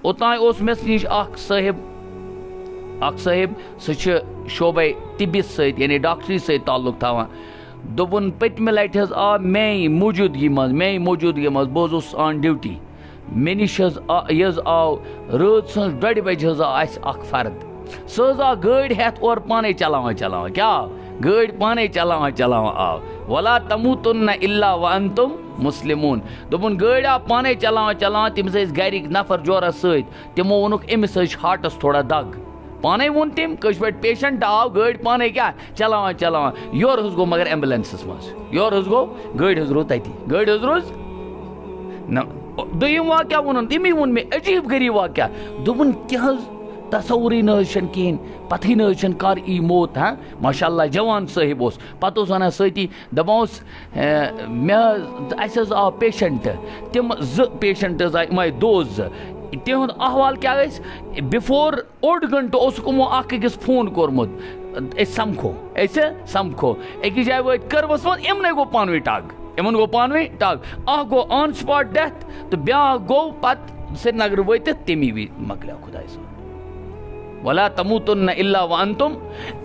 اوتان اوس مس نش اخ صاحب سہ شعبے طبی ست یعنی ڈاکٹری ست تعلق تھاوان دوپن پتمہ لٹہ حظ آو میں موجودگی مز بہٕ اوسُس آن ڈیوٹی مےٚ نِش حظ یہِ آو رٲژ سٕنٛز 2:30 بجہِ حظ آو اَسہِ اکھ فرد سُہ حظ آو گٲڑۍ ہٮ۪تھ اورٕ پانے چلاوان کیٛاہ آو گٲڑۍ پانے چلاوان آو ولا تموتن الا وانتم مسلمون دوٚپُن گٲڑۍ آو پانے چلاوان تٔمِس ٲسۍ گرِکۍ نفر جورس سۭتۍ تِمو ووٚنُکھ أمِس حظ چھِ ہارٹس تھوڑا دگ پانے ووٚن تٔمۍ کٲشِر پٲٹھۍ پیشنٹ آو گٲڑۍ پانے کیٛاہ چلاوان یورٕ حظ گوٚو مگر ایمبولینسس منٛز یورٕ حظ گوٚو گٲڑۍ حظ روٗز تتی گٲڑۍ حظ روٗز نہ دوٚیِم واقعہ ووٚنُن تٔمی ووٚن مےٚ عجیٖب غریٖب واقعہ دوٚپُن کیٛاہ حظ تصوُرٕے نہ حظ چھنہٕ کِہیٖنۍ پتہٕے نہ حظ چھنہٕ کر ای موت ہاں ماشاء اللہ جوان صٲحب اوس پتہٕ اوس ونان سۭتی دپان اوس مےٚ حظ اَسہِ حظ آو پیشنٹ تِم 2 پیشنٹ حظ آے یِم آے دوس 2 تِہُنٛد احوال کیٛاہ ٲسۍ بِفور 1.5 گنٹہٕ اوسُکھ یِمو اکھ أکِس فون کوٚرمُت أسۍ سمکھو أکِس جایہِ وٲتۍ کٔروَس منٛز یِمنٕے گوٚو پانہٕ ؤنۍ ٹگ اکھ گوٚو آن سپاٹ ڈیتھ تہٕ بیٛاکھ گوٚو پتہٕ سرینگر وٲتِتھ تمی وِزِ مۄکلیو خۄداے صٲب ولا تموتن الا وانتم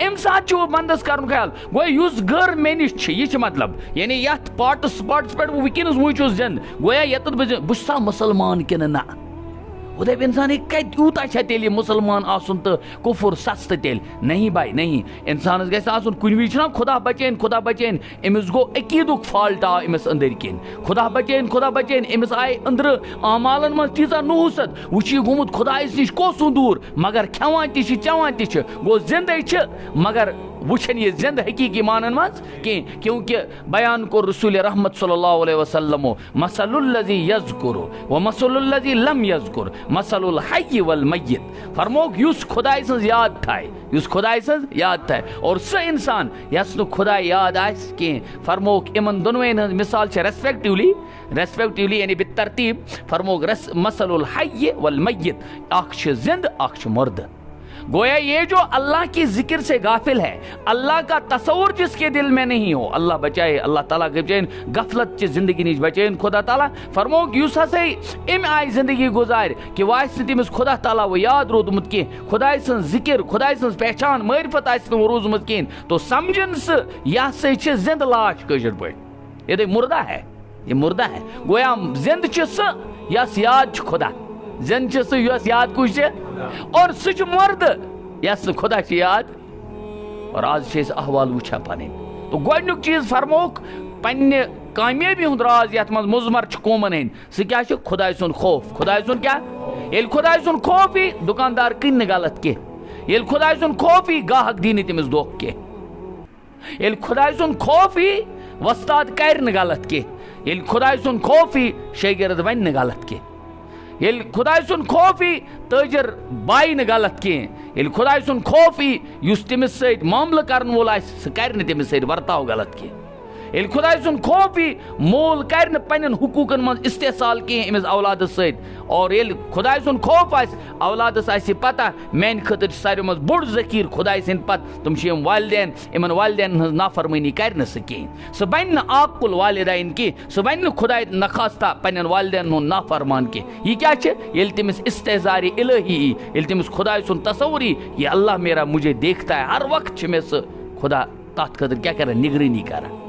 امہِ ساتہٕ چھُ بندس کرُن خیال گوٚو یُس گر مےٚ نِش چھِ یہِ چھِ مطلب یعنی یتھ سپاٹس پٮ۪ٹھ وٕنکیٚنس وٕنۍ چھُس زِندٕ گویا ییٚتٮ۪تھ بہٕ چھُسا مُسلمان کِنہٕ نہ وہ دپ انسان کتہِ یوٗتاہ چھا تیٚلہِ مُسلمان آسُن تہٕ کُفُر سستہٕ تیٚلہِ نہیں بھائی نہیں انسانس گژھِ آسُن کُنہِ وِزِ چھُنہ خۄدا بچٲیِن أمِس گوٚو عقیٖدُک فالٹ آو أمِس أنٛدٕرۍ کِنۍ خۄدا بچٲیِن أمِس آیہِ أنٛدرٕ اعمالن منٛز تیٖژاہ نحوٗست وۄنۍ چھُ یہِ گوٚمُت خۄدایس نِش کوسُن دوٗر مگر کھٮ۪وان تہِ چھِ چٮ۪وان تہِ چھِ گوٚو زِندے چھِ مگر وۄنۍ چھنہٕ یہِ زِندٕ حقیٖقی مانن منٛز کینٛہہ کیونکہِ بیان کوٚر رسوٗلِ رحمت صلی اللہ علیہ وسلمو مثل الذی یذکر و مثل الذی لم یذکر مثل الحی والمیت فرموک یُس خۄداے سٕنٛز یاد تھایہِ اور سُہ انسان یس نہٕ خۄداے یاد آسہِ کینٛہہ فرموک یِمن دۄنوَین ہٕنٛز مثال چھِ ریسپیکٹِولی یعنی بالترتیٖب فرموک مثل الحی والمیت اکھ چھِ زِندٕ اکھ چھُ مردٕ گویا یہ جو اللہ کی ذکر سے غافل ہے اللہ کا تصور جس کے دل میں نہیں ہو اللہ بچائے اللہ تعالیٰ بچائن غفلت چہ زندگی نش بچائن خدا تعالیٰ فرموک یُس ہسا امہِ آیہِ زندگی گزارِ کہ وۄنۍ آسہِ نہٕ تٔمِس خدا تعالیٰ وۄنۍ یاد روٗدمُت کینٛہہ خۄداے سٕنٛز ذکر خۄداے سٕنٛز پہچان معرفت آسہِ نہٕ روٗزمٕژ کِہیٖنۍ تو سمجھن سُہ یہِ ہسا چھِ زندٕ لاش کٲشِر پٲٹھۍ یہ مردہ ہے گویا زندٕ چھِ سُہ یس یاد چھُ خدا زندٕ چھِ سُہ یۄس یاد کُس چھِ اور سُہ چھُ مردٕ یس نہٕ خدا چھِ یاد اور آز چھِ أسۍ احوال وٕچھان پنٕنۍ تو گۄڈنیُک چیٖز فرموک پننہِ کامیٲبی ہُنٛد راز یتھ منٛز مُضمر چھُ قومن ہٕنٛدۍ سُہ کیٛاہ چھُ خۄداے سُنٛد خوف ییٚلہِ خۄداے سُنٛد خوف یی دُکاندار کٕنہِ نہٕ غلط کینٛہہ ییٚلہِ خۄداے سُنٛد خوف یی گاہک دی نہٕ تٔمِس دھوکہٕ کینٛہہ ییٚلہِ خۄداے سُنٛد خوف یی وۄستاد کرِ نہٕ غلط کینٛہہ ییٚلہِ خۄداے سُنٛد خوف یی شٲگرد ونہِ نہٕ غلط کینٛہہ ییٚلہِ خۄداے سُنٛد خوف یی تٲجر بایہِ نہٕ غلط کینٛہہ ییٚلہِ خۄداے سُنٛد خوف یی یُس تٔمِس سۭتۍ معاملہٕ کرن وول آسہِ سُہ کرِ نہٕ تٔمِس سۭتۍ ورتاو غلط کینٛہہ ییٚلہِ خۄداے سُنٛد خوف یی مول کرِ نہٕ پننٮ۪ن حقوٗقن منٛز استحصال کینٛہہ أمِس اولادس سۭتۍ اور ییٚلہِ خۄداے سُنٛد خوف آسہِ اولادس آسہِ یہِ پتہ میانہِ خٲطرٕ چھُ ساروی منٛز بوٚڑ ذخیٖرٕ خۄداے سٕنٛدِ پتہٕ تِم چھِ یِم والدین یِمن والدینن ہٕنٛز نافرمٲنی کرِ نہٕ سُہ کِہیٖنۍ سُہ بنہِ نہٕ عاقُل والدین کینٛہہ سُہ بنہِ نہٕ خۄداے نخواستہ پننٮ۪ن والدینن ہُنٛد نافرمان کینٛہہ یہِ کیٛاہ چھِ ییٚلہِ تٔمِس استحزارِ الہی یی ییٚلہِ تٔمِس خۄداے سُنٛد تصور یی یہِ اللہ میرا مجھے دیکھتا ہے ہر وقت چھِ مےٚ سُہ خۄدا تتھ خٲطرٕ کیٛاہ کران نگرٲنی کران